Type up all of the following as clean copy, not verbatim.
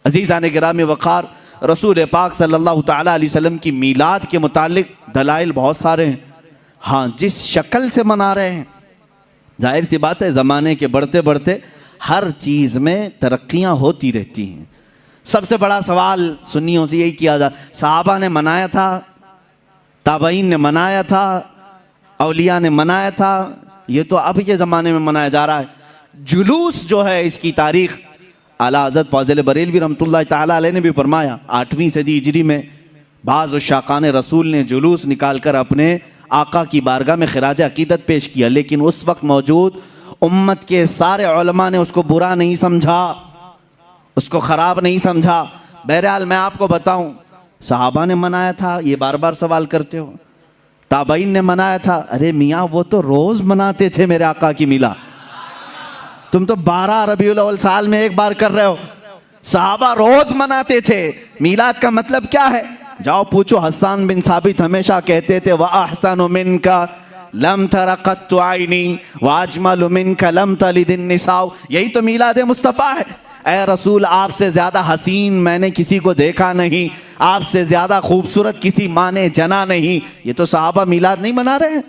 अज़ीज़ान गिरामी वक़ार, रसूल पाक सल्लल्लाहु ताला अलैहि वसल्लम की मीलाद के मुतालिक दलाइल बहुत सारे हैं। हाँ, जिस शक्ल से मना रहे हैं, जाहिर सी बात है ज़माने के बढ़ते बढ़ते हर चीज़ में तरक्कियाँ होती रहती हैं। सबसे बड़ा सवाल सुन्नियों से यही किया जा, सहाबा ने मनाया था, ताबईन ने मनाया था, औलिया ने मनाया था, ये तो अब के ज़माने में मनाया जा रहा है। जुलूस जो है इसकी तारीख़ आला हज़रत फ़ाज़िल बरेलवी रहमतुल्लाह ताला अलैह ने भी फरमाया। 8वीं सदी हिजरी में बाज़ उशाक़ान रसूल ने जुलूस निकाल कर अपने आका की बारगाह में खिराज अक़ीदत पेश किया, लेकिन उस वक्त मौजूद उम्मत के सारे उलमा ने उसको बुरा नहीं समझा, उसको ख़राब नहीं समझा। बहरहाल मैं आपको बताऊं, सहाबा ने मनाया था, ये बार बार सवाल करते हो। ताबईन ने मनाया था, अरे मियाँ वो तो रोज़ मनाते थे मेरे आका की मिला, तुम तो 12 रबीउल अव्वल साल में एक बार कर रहे हो। सहाबा रोज़ मनाते थे। मीलाद का मतलब क्या है? जाओ पूछो, हसन बिन साबित हमेशा कहते थे, व अहसनु मिनका लम तरा क़त्तु आइनी व अजमलु मिनका लम तलिदिन निसाउ। यही तो मीलाद मुस्तफ़ा है। ऐ रसूल, आपसे ज़्यादा हसीन मैंने किसी को देखा नहीं, आपसे ज़्यादा खूबसूरत किसी माँ ने जना नहीं। ये तो सहाबा मीलाद नहीं मना रहे हैं।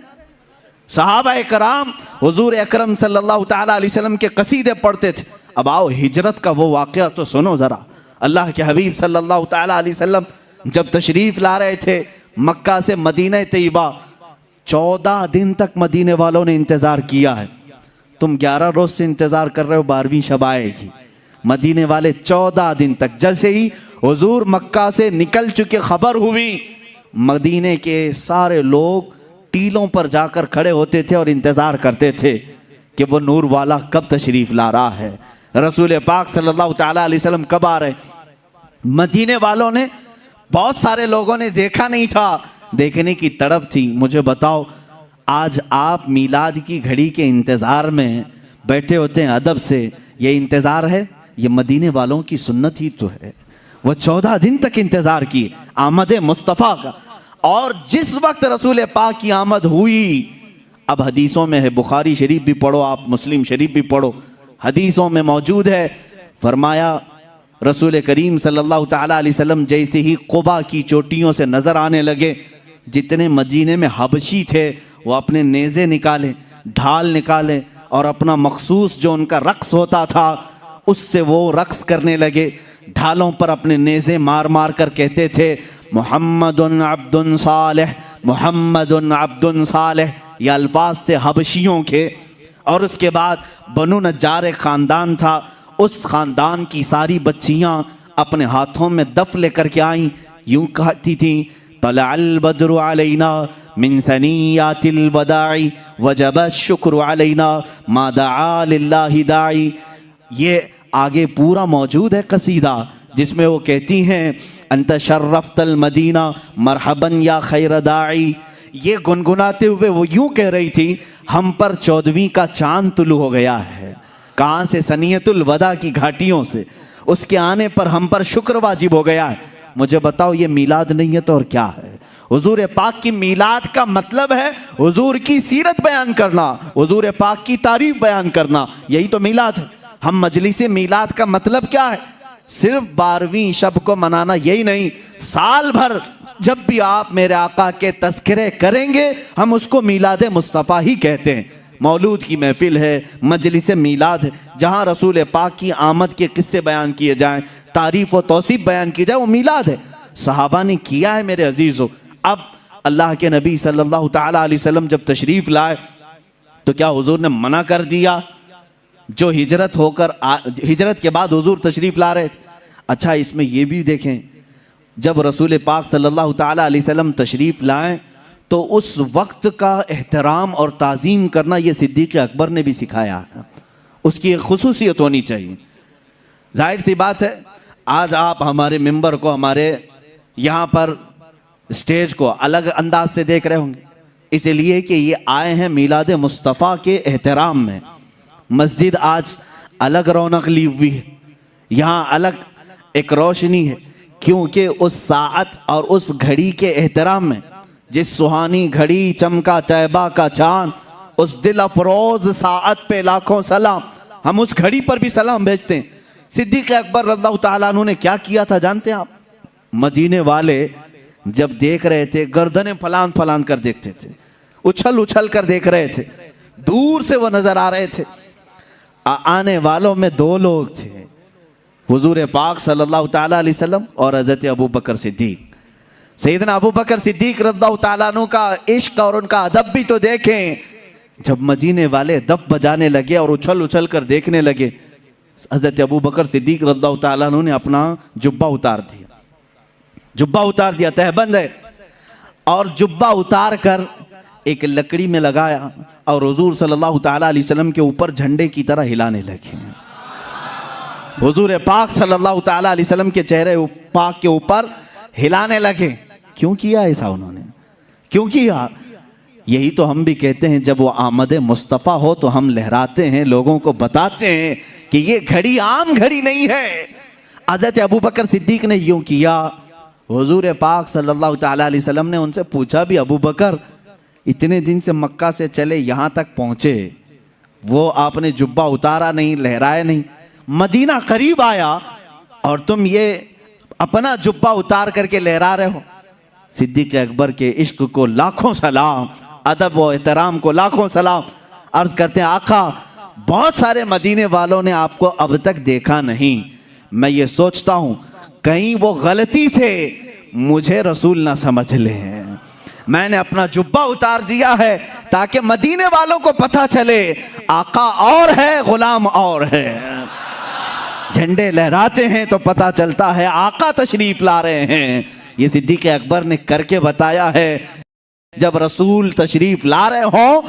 सहाबा कराम हुजूर अकरम सल्लल्लाहु ताला अलैहि वसल्लम के कसीदे पढ़ते थे। अब आओ हिजरत का वो वाक़या तो सुनो ज़रा। अल्लाह के हबीब सल्लल्लाहु ताला अलैहि वसल्लम जब तशरीफ़ ला रहे थे मक्का से मदीना तैयबा, 14 दिन तक मदीने वालों ने इंतज़ार किया है। तुम 11 रोज़ से इंतज़ार कर रहे हो 12वीं शब आएगी। मदीने वाले 14 दिन तक, जैसे ही हुजूर मक्का से निकल चुके खबर हुई, मदीने के सारे लोग टीलों पर जाकर खड़े होते थे और इंतज़ार करते थे कि वो नूर वाला कब तशरीफ़ ला रहा है, रसूल पाक सल्लल्लाहु ताला अलैहि वसल्लम कब आ रहे। मदीने वालों ने, बहुत सारे लोगों ने देखा नहीं था, देखने की तड़प थी। मुझे बताओ, आज आप मीलाद की घड़ी के इंतज़ार में बैठे होते हैं अदब से, ये इंतज़ार है? ये मदीने वालों की सुन्नत ही तो है। वो 14 दिन तक इंतज़ार किए आमद मुस्तफ़ा का। और जिस वक्त रसूल पाक की आमद हुई, अब हदीसों में है, बुखारी शरीफ भी पढ़ो आप, मुस्लिम शरीफ भी पढ़ो, हदीसों में मौजूद है, फरमाया रसूल करीम सल्लल्लाहु ताला अलैहि वसल्लम जैसे ही क़ुबा की चोटियों से नज़र आने लगे, जितने मदीने में हबशी थे वो अपने नेज़े निकाले, ढाल निकाले और अपना मखसूस जो उनका रक्स होता था उससे वो रक्स करने लगे। ढालों पर अपने नेज़े मार मार कर कहते थे, मुहम्मदुन अब्दुन सालेह, मुहम्मदुन अब्दुन सालेह। ये अल्फाज थे हबशियों के। और उसके बाद बनु नज्जार एक ख़ानदान था, उस ख़ानदान की सारी बच्चियाँ अपने हाथों में दफ लेकर के आईं, यूँ कहती थी, तलअल बद्रु अलैना मिन सनियातिल वदाई वजब शुक्र अलैना मा दआ लिल्लाहि दाई। ये आगे पूरा मौजूद है कसीदा, जिसमें वो कहती हैं, अंत शर्रफ्तल मदीना मरहबन या खैर दाई। ये गुनगुनाते हुए वो यूँ कह रही थी, हम पर 14वीं का चांद तुलू हो गया है। कहाँ से? सनियतुल वदा की घाटियों से। उसके आने पर हम पर शुक्र वाजिब हो गया है। मुझे बताओ, ये मीलाद नहीं है तो और क्या है? हुजूर पाक की मीलाद का मतलब है हुजूर की सीरत बयान करना, हुजूर पाक की तारीफ बयान करना, यही तो मीलाद है। हम मजलिस मीलाद का मतलब क्या है? सिर्फ 12वीं शब को मनाना, यही नहीं, साल भर जब भी आप मेरे आका के तज़किरे करेंगे हम उसको मीलाद मुस्तफ़ा ही कहते हैं। मौलूद की महफिल है, मजलिस मीलाद है, जहाँ रसूल पाक की आमद के किस्से बयान किए जाएँ, तारीफ़ व तौसीफ़ बयान की जाए, वो मीलाद है। सहाबा ने किया है मेरे अजीज़ों। अब अल्लाह के नबी सल्लल्लाहु ताला अलैहि वसल्लम जब तशरीफ़ लाए तो क्या हुजूर ने मना कर दिया? जो हिजरत के बाद हुजूर तशरीफ़ ला रहे थे। अच्छा, इसमें ये भी देखें, जब रसूल पाक सल्लल्लाहु ताला अलैहि वसल्लम तशरीफ़ लाएं तो उस वक्त का एहतराम और ताज़ीम करना ये सिद्दीक़ अकबर ने भी सिखाया है। उसकी एक खुसूसियत होनी चाहिए। जाहिर सी बात है, आज आप हमारे मिंबर को, हमारे यहाँ पर स्टेज को अलग अंदाज से देख रहे होंगे, इसलिए कि ये आए हैं मीलाद मुस्तफ़ा के एहतराम में। मस्जिद आज अलग रौनक ली हुई है, यहाँ अलग एक रोशनी है, क्योंकि उस साअत और उस घड़ी के एहतराम में, जिस सुहानी घड़ी चमका तैबा का चांद, उस दिल अफरोज साअत पे लाखों सलाम। हम उस घड़ी पर भी सलाम भेजते हैं। सिद्दीक़ अकबर रज़ियल्लाहु ताला अन्हु ने क्या किया था जानते हैं आप? मदीने वाले जब देख रहे थे गर्दनें फलान फलान कर देखते थे, उछल उछल कर देख रहे थे, दूर से वो नजर आ रहे थे। आने वालों में दो लोग थे, हुजूर पाक सल्लल्लाहु ताला अलैहि वसल्लम और हज़रत अबू बकर सिद्दीक। सैयदना अबू बकर सिद्दीक रज़ियल्लाहु ताला अन्हु का इश्क और उनका अदब भी तो देखें। जब मदीने वाले दफ बजाने लगे और उछल उछल कर देखने लगे, हज़रत अबू बकर सिद्दीक रज़ियल्लाहु ताला अन्हु ने अपना जुब्बा उतार दिया, जुब्बा उतार दिया, तहबंद है, और जुब्बा उतार कर एक लकड़ी में लगाया और हुजूर सल्लल्लाहु ताला अलैहि वसल्लम के ऊपर झंडे की तरह हिलाने लगे। हुजूर पाक सल्लल्लाहु ताला अलैहि वसल्लम के चेहरे पाक के ऊपर हिलाने लगे। क्यों किया ऐसा उन्होंने? क्यों किया? यही तो हम भी कहते हैं, जब वो आमद मुस्तफ़ा हो तो हम लहराते हैं, लोगों को बताते हैं कि ये घड़ी आम घड़ी नहीं है। हज़रत अबू बकर सिद्दीक ने यूं किया। हुजूर पाक सल्लल्लाहु ताला अलैहि वसल्लम ने उनसे पूछा भी, अबू बकर इतने दिन से मक्का से चले यहाँ तक पहुँचे, वो आपने जुब्बा उतारा नहीं, लहराया नहीं, मदीना करीब आया और तुम ये अपना जुब्बा उतार करके लहरा रहे हो। सिद्दीक़ अकबर के इश्क को लाखों सलाम, अदब व एहतराम को लाखों सलाम। अर्ज करते हैं, आका बहुत सारे मदीने वालों ने आपको अब तक देखा नहीं, मैं ये सोचता हूँ कहीं वो गलती से मुझे रसूल ना समझ लें। मैंने अपना जुब्बा उतार दिया है ताकि मदीने वालों को पता चले आका और है, गुलाम और है। झंडे लहराते हैं तो पता चलता है आका तशरीफ ला रहे हैं। ये सिद्दीक़ अकबर ने करके बताया है। जब रसूल तशरीफ ला रहे हो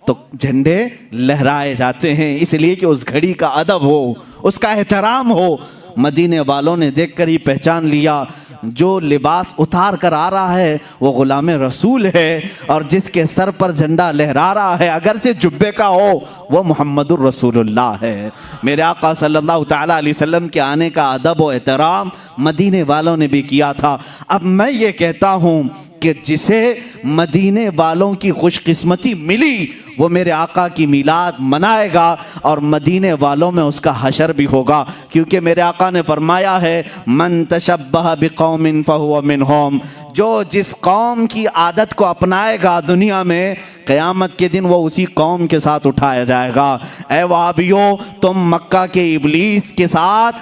तो झंडे लहराए जाते हैं, इसलिए कि उस घड़ी का अदब हो, उसका एहतराम हो। मदीने वालों ने देखकर ही पहचान लिया, जो लिबास उतार कर आ रहा है वो गुलाम रसूल है, और जिसके सर पर झंडा लहरा रहा है अगर से जुब्बे का हो वो मुहम्मदुर रसूलुल्लाह है। मेरे आका सल्लल्लाहु ताला अलैहि वसल्लम के आने का अदब और एहतराम मदीने वालों ने भी किया था। अब मैं ये कहता हूँ कि जिसे मदीने वालों की खुशकिस्मती मिली वो मेरे आका की मिलाद मनाएगा और मदीने वालों में उसका हशर भी होगा, क्योंकि मेरे आका ने फरमाया है, मन तशब्बह बिकौमिन फहुव मिनहुम, जो जिस कौम की आदत को अपनाएगा दुनिया में, क़यामत के दिन वो उसी कौम के साथ उठाया जाएगा। ऐ वहाबियो, तुम मक्का के इब्लीस के साथ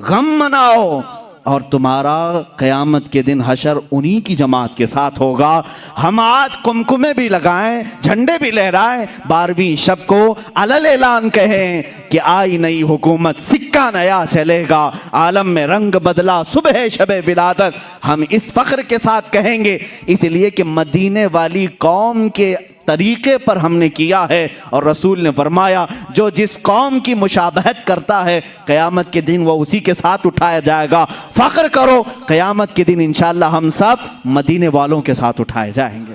गम मनाओ और तुम्हारा क़यामत के दिन हशर उन्हीं की जमात के साथ होगा। हम आज कुमकुमे भी लगाएं, झंडे भी लहराएं, 12वीं शब को अलल ऐलान कहें कि आई नई हुकूमत, सिक्का नया चलेगा, आलम में रंग बदला सुबह शबे विलादत। हम इस फ़ख्र के साथ कहेंगे, इसलिए कि मदीने वाली कौम के तरीके पर हमने किया है। और रसूल ने फरमाया, जो जिस कौम की मुशाबहत करता है क़यामत के दिन वो उसी के साथ उठाया जाएगा। फ़ख्र करो, क़यामत के दिन इंशाअल्लाह हम सब मदीने वालों के साथ उठाए जाएंगे।